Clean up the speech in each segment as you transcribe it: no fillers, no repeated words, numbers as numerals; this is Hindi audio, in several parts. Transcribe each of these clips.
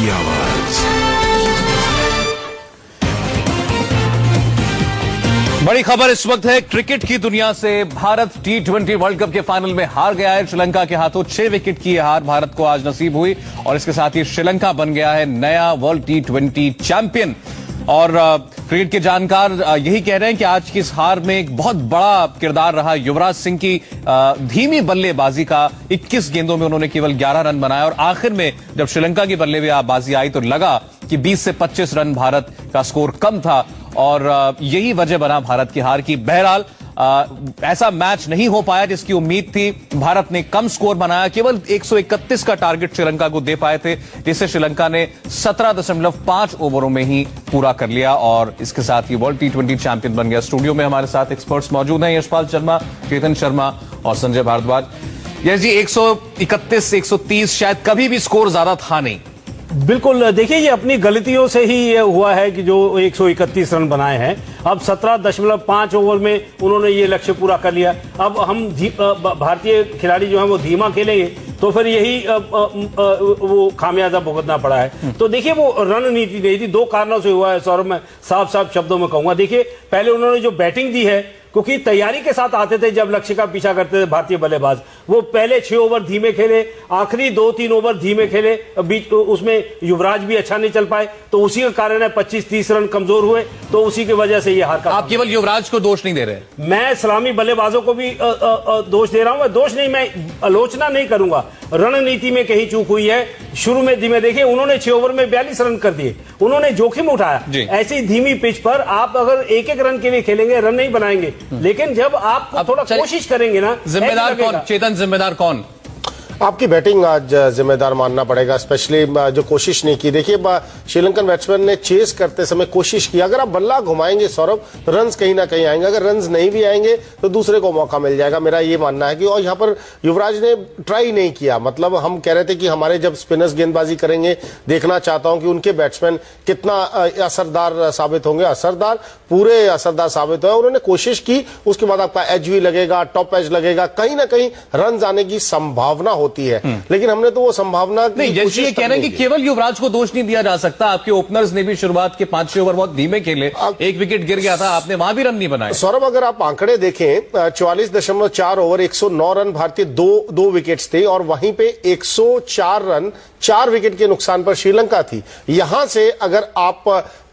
की आवाज। बड़ी खबर इस वक्त है क्रिकेट की दुनिया से। भारत T20 वर्ल्ड कप के फाइनल में हार गया है। श्रीलंका के हाथों 6 विकेट की हार भारत को आज नसीब हुई और इसके साथ ही श्रीलंका बन गया है नया वर्ल्ड T20 चैंपियन। और क्रिकेट के जानकार यही कह रहे हैं कि आज की इस हार में एक बहुत बड़ा किरदार रहा युवराज सिंह की धीमी बल्लेबाजी का। 21 गेंदों में उन्होंने केवल 11 रन बनाए और आखिर में जब श्रीलंका की बल्लेबाजी आई तो लगा कि 20 से 25 रन भारत का स्कोर कम था और यही वजह बना भारत की हार की। बहरहाल ऐसा मैच नहीं हो पाया जिसकी उम्मीद थी। भारत ने कम स्कोर बनाया, केवल 131 का टारगेट श्रीलंका को दे पाए थे, जिसे श्रीलंका ने 17.5 ओवरों में ही पूरा कर लिया और इसके साथ ही वर्ल्ड T20 चैंपियन बन गया। स्टूडियो में हमारे साथ एक्सपर्ट्स मौजूद हैं, यशपाल शर्मा, चेतन शर्मा और संजय भारद्वाज। यश जी, 131, 130 शायद कभी भी स्कोर ज्यादा था नहीं। बिल्कुल, देखिए ये अपनी गलतियों से ही ये हुआ है कि जो 131 रन बनाए हैं। अब 17.5 ओवर में उन्होंने ये लक्ष्य पूरा कर लिया। अब हम भारतीय खिलाड़ी जो हैं वो धीमा खेलेंगे तो फिर यही वो खामियाजा भुगतना पड़ा है। तो देखिए वो रणनीति नहीं थी, दो कारणों से हुआ है सौरभ। मैं साफ साफ शब्दों में कहूंगा, देखिए पहले उन्होंने जो बैटिंग दी है, क्योंकि तैयारी के साथ आते थे जब लक्ष्य का पीछा करते थे भारतीय बल्लेबाज, वो पहले 6 ओवर धीमे खेले, आखिरी 2-3 ओवर धीमे खेले, बीच उसमें युवराज भी अच्छा नहीं चल पाए, तो उसी का कारण है 25-30 रन कमजोर हुए, तो उसी की वजह से ये हार का। आप केवल युवराज को दोष नहीं दे रहे? मैं सलामी बल्लेबाजों को भी दोष दे रहा हूं। मैं दोष नहीं, मैं आलोचना नहीं करूंगा। रणनीति में कहीं चूक हुई है। शुरू में धीमे, देखिए उन्होंने 6 ओवर में 42 रन कर दिए, उन्होंने जोखिम उठाया। ऐसी धीमी पिच पर आप अगर एक रन के लिए खेलेंगे, रन नहीं बनाएंगे, लेकिन जब आप थोड़ा कोशिश करेंगे ना। जिम्मेदार कौन चेतन, जिम्मेदार कौन? आपकी बैटिंग आज जिम्मेदार मानना पड़ेगा, स्पेशली जो कोशिश नहीं की। देखिए श्रीलंकन बैट्समैन ने चेस करते समय कोशिश की। अगर आप बल्ला घुमाएंगे सौरभ तो रन्स कहीं ना कहीं आएंगे, अगर रन्स नहीं भी आएंगे तो दूसरे को मौका मिल जाएगा, मेरा ये मानना है कि। और यहाँ पर युवराज ने ट्राई नहीं किया। मतलब हम कह रहे थे कि हमारे जब स्पिनर्स गेंदबाजी करेंगे, देखना चाहता हूं कि उनके बैट्समैन कितना असरदार साबित होंगे। असरदार, पूरे असरदार साबित हुए। उन्होंने कोशिश की, उसके बाद आपका एज भी लगेगा, टॉप एज लगेगा, कहीं ना कहीं रन आने की संभावना होती है, लेकिन हमने तो वो संभावना नहीं। ये कह रहे हैं कि केवल युवराज को दोष नहीं दिया जा सकता। आपके ओपनर्स ने भी शुरुआत के 5-6 ओवर बहुत धीमे खेले, एक विकेट गिर गया था, आपने वहां भी रन नहीं बनाए। सौरभ, अगर आप आंकड़े देखें, 44.4 ओवर, 109 रन भारतीय, दो विकेट्स थे और वहीं पे 104 रन 4 विकेट के नुकसान पर श्रीलंका थी। यहां से अगर आप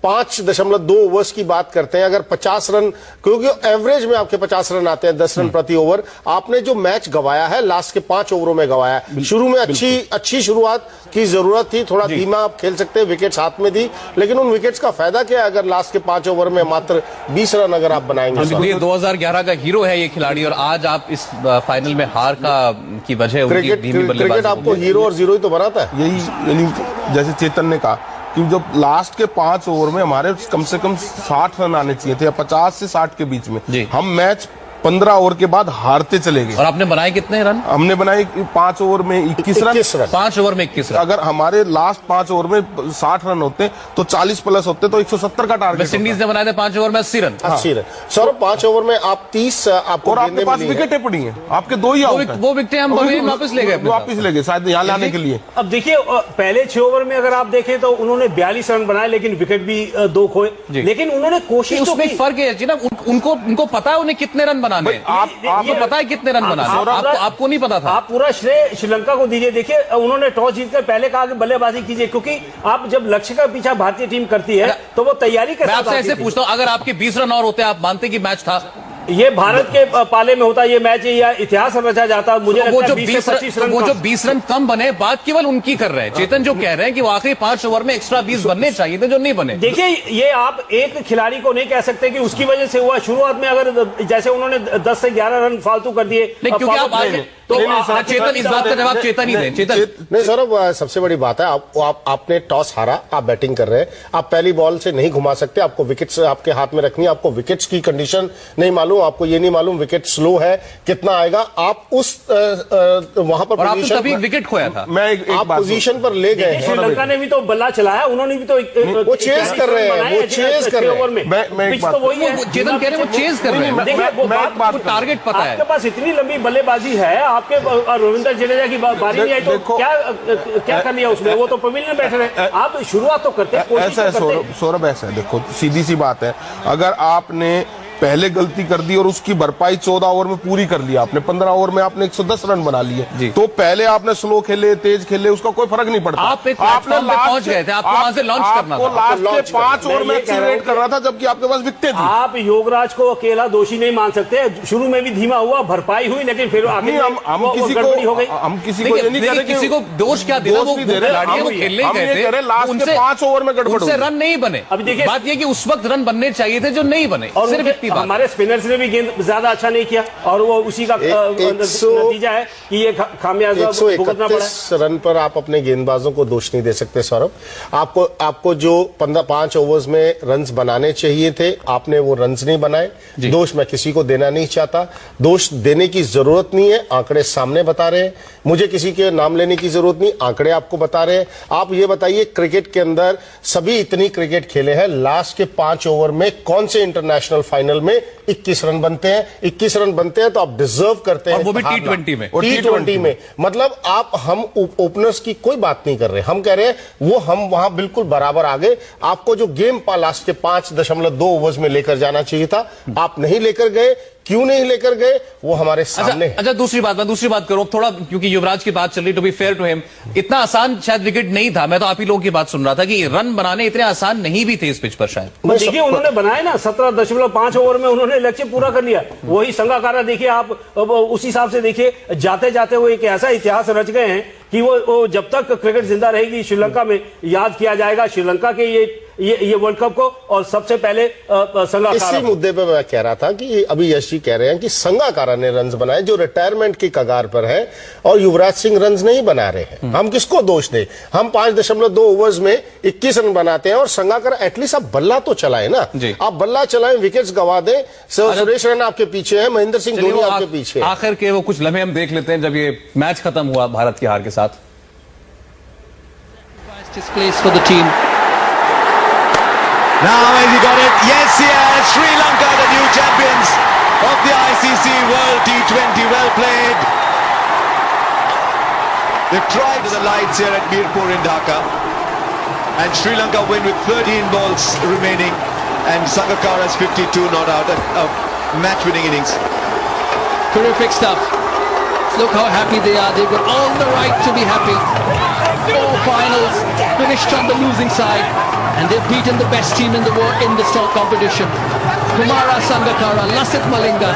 5.2 ओवर्स की बात करते हैं, अगर 50 रन, क्योंकि एवरेज में आपके 50 रन आते हैं, 10 रन प्रति ओवर, आपने जो मैच गवाया है लास्ट के 5 ओवरों में गवाया। शुरू में अच्छी शुरुआत की जरूरत थी, थोड़ा धीमा आप खेल सकते हैं, विकेट्स हाथ में थी, लेकिन उन विकेट्स का फायदा क्या है अगर लास्ट के 5 ओवर में मात्र 20 रन अगर आप बनाएंगे। ये 2011 का हीरो है ये खिलाड़ी, और आज आप इस फाइनल में हार की वजह क्रिकेट आपको हीरो और जीरो ही तो बनाता है। यही जैसे चेतन ने कहा कि जब लास्ट के 5 ओवर में हमारे कम से कम 60 रन आने चाहिए थे, या 50 से 60 के बीच में। हम मैच 15 ओवर के बाद हारते चले गए। और आपने बनाए कितने रन? हमने बनाए 5 ओवर में 21 रन। 5 ओवर में 21 रन। अगर हमारे लास्ट 5 ओवर में 60 रन होते तो 40 प्लस होते तो 170 का टारगेट। वेस्ट इंडीज ने बनाए थे 5 ओवर में 80 रन। 80 रन सौरभ, 5 ओवर में आप 30 आपको, और आपके पास विकेटें पड़ी हैं, आपके 2 ही आउट हैं। वो विकेटें हम वापस ले गए शायद यहाँ लाने के लिए। अब देखिए पहले 6 ओवर में अगर आप देखें तो उन्होंने 42 रन बनाए, लेकिन विकेट भी 2 खोए, लेकिन उन्होंने कोशिश। उसमें एक फर्क है ना, उनको पता है उन्हें कितने रन बनाने। आपको पता है कितने रन बनाने, आपको नहीं पता था। आप पूरा श्रेय श्रीलंका को दीजिए। देखिए उन्होंने टॉस जीतकर पहले कहा कि बल्लेबाजी कीजिए, क्योंकि आप जब लक्ष्य का पीछा भारतीय टीम करती है तो वो तैयारी के साथ। मैं आपसे ऐसे पूछता हूं, अगर आपके 20 रन और होते आप मानते कि मैच था? ये भारत के पाले में होता ये मैच, या इतिहास रचा जाता। मुझे वो जो 20 रन कम बने, बात केवल उनकी कर रहे हैं। चेतन जो कह रहे हैं कि वो आखिरी 5 ओवर में एक्स्ट्रा 20 बनने चाहिए थे, जो नहीं बने। देखिए ये आप एक खिलाड़ी को नहीं कह सकते कि उसकी वजह से हुआ। शुरुआत में अगर जैसे उन्होंने 10 से 11 रन फालतू कर दिए, क्योंकि आप आगे तो चेतन इस बात का जवाब चेतन ही दें। चेतन नहीं सौरभ, सबसे बड़ी बात है आपने टॉस हारा, आप बैटिंग कर रहे हैं, आप पहली बॉल से नहीं घुमा सकते, आपको विकेट्स आपके हाथ में रखनी है, आपको विकेट्स की कंडीशन नहीं मालूम, आपको ये नहीं मालूम विकेट स्लो है कितना आएगा, आप उस वहां पर पोजीशन, तभी विकेट खोया था। आप पोजीशन पर ले गए। श्रीलंका ने भी तो बल्ला चलाया, उन्होंने भी तो वो चेस कर रहे हैं, वो चेस कर रहे हैं। तो वही है, चेतन कह रहे हैं वो चेस कर रहे हैं, देखिए वो टारगेट पता है, आपके पास इतनी लंबी बल्लेबाजी है, आपके रविंद्र जडेजा की बारी नहीं आई तो देखो, क्या कर लिया उसमें? वो तो पवेलियन में बैठे रहे। आप शुरुआत तो करते, ऐसा है सौरभ, ऐसा है, देखो सीधी सी बात है, अगर आपने पहले गलती कर दी और उसकी भरपाई 14 ओवर में पूरी कर लिया आपने, 15 ओवर में आपने 110 रन बना लिए, तो पहले आपने स्लो खेले, तेज खेले, उसका कोई फर्क नहीं पड़ता। आप एक प्लेटफॉर्म पे पहुंच गए थे, आपको वहां से लॉन्च करना था, लास्ट के 5 ओवर में एक्सीलरेट करना था, जबकि आपके पास विकेटें थी। आप युवराज को अकेला दोषी नहीं मान सकते। शुरू में भी धीमा हुआ, भरपाई हुई, लेकिन फिर हम किसी को ये नहीं कह रहे, किसी को दोष क्या देना, वो खिलाड़ी वो खेलने गए थे, लास्ट के 5 ओवर में गड़बड़ उनसे रन नहीं बने। अब देखिए, बात ये कि उस वक्त रन बनने चाहिए थे जो नहीं बने, और सिर्फ इतनी बात। हमारे स्पिनर्स ने भी गेंद ज्यादा अच्छा नहीं किया और वो उसी का नतीजा है कि ये खामियाजा भुगतना पड़ा। 131 रन पर आप अपने गेंदबाजों को दोष नहीं दे सकते सौरभ। आपको जो 5 ओवर्स में रन्स बनाने चाहिए थे, आपने वो रन्स नहीं बनाए। दोष मैं किसी को देना नहीं चाहता, दोष देने की जरूरत नहीं है, आंकड़े सामने बता रहे हैं, मुझे किसी के नाम लेने की जरूरत नहीं, आंकड़े आपको बता रहे हैं। आप ये बताइए, क्रिकेट के अंदर सभी इतनी क्रिकेट खेले हैं, लास्ट के 5 ओवर में कौन से इंटरनेशनल फाइनल में 21 रन बनते हैं? 21 रन बनते हैं तो आप डिजर्व करते हैं, वो भी T20 में। T20 में मतलब हम ओपनर्स की कोई बात नहीं कर रहे, हम कह रहे हैं वो हम वहां बिल्कुल बराबर आ गए। आपको जो गेम लास्ट के 5.2 ओवर्स में लेकर जाना चाहिए था, आप नहीं लेकर गए। क्यों नहीं लेकर गए वो हमारे सामने है। अच्छा, दूसरी बात करो थोड़ा, क्योंकि युवराज की बात चल रही, to be fair to him, इतना आसान शायद विकेट नहीं था। मैं तो आप ही लोगों की बात सुन रहा था कि रन बनाने इतने आसान नहीं भी थे इस पिच पर शायद। देखिए उन्होंने बनाए ना, 17.5 ओवर में उन्होंने लक्ष्य पूरा कर लिया। वही संगाकारा देखिए आप, उस हिसाब से देखिए, जाते जाते वो एक ऐसा इतिहास रच गए हैं कि वो जब तक क्रिकेट जिंदा रहेगी श्रीलंका में याद किया जाएगा श्रीलंका के ये वर्ल्ड कप को। और सबसे पहले संगाकारा, इसी मुद्दे पे मैं कह रहा था कि अभी यश जी कह रहे हैं कि संगाकारा ने रन्स बनाए जो रिटायरमेंट की कगार पर है, और युवराज सिंह रन्स नहीं बना रहे हैं। हम किसको दोष दें? हम 5.2 ओवर्स में 21 रन बनाते हैं, और संगाकारा एटलीस्ट आप बल्ला तो चलाए ना, आप बल्ला चलाएं, विकेट्स गवा दें। सुरेश रैना आपके पीछे है, महेंद्र सिंह धोनी आपके पीछे। आखिर के वो कुछ लम्हे हम देख लेते हैं जब ये मैच खत्म हुआ भारत की हार के साथ। Now has he got it? Yes, yes. Sri Lanka, the new champions of the ICC World T20. Well played. They've tried to the lights here at Mirpur in Dhaka. And Sri Lanka win with 13 balls remaining. And Sangakkara's 52 not out. A match-winning innings. Terrific stuff. Look how happy they are. They've got all the right to be happy. 4 finals, finished on the losing side. And they've beaten the best team in the world in this competition. Kumara Sangakkara, Lasith Malinga,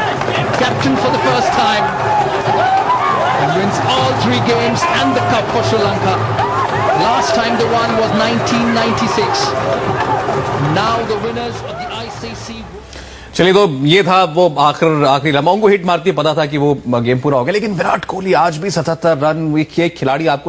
captain for the first time, and wins all 3 games and the cup for Sri Lanka. Last time they won was 1996. Now the winners of the ICC. चलिए, तो ये था वो आखिरी लम्हों को हिट मारती, पता था कि वो गेम पूरा हो गया, लेकिन विराट कोहली आज भी 77 रन, एक खिलाड़ी आपको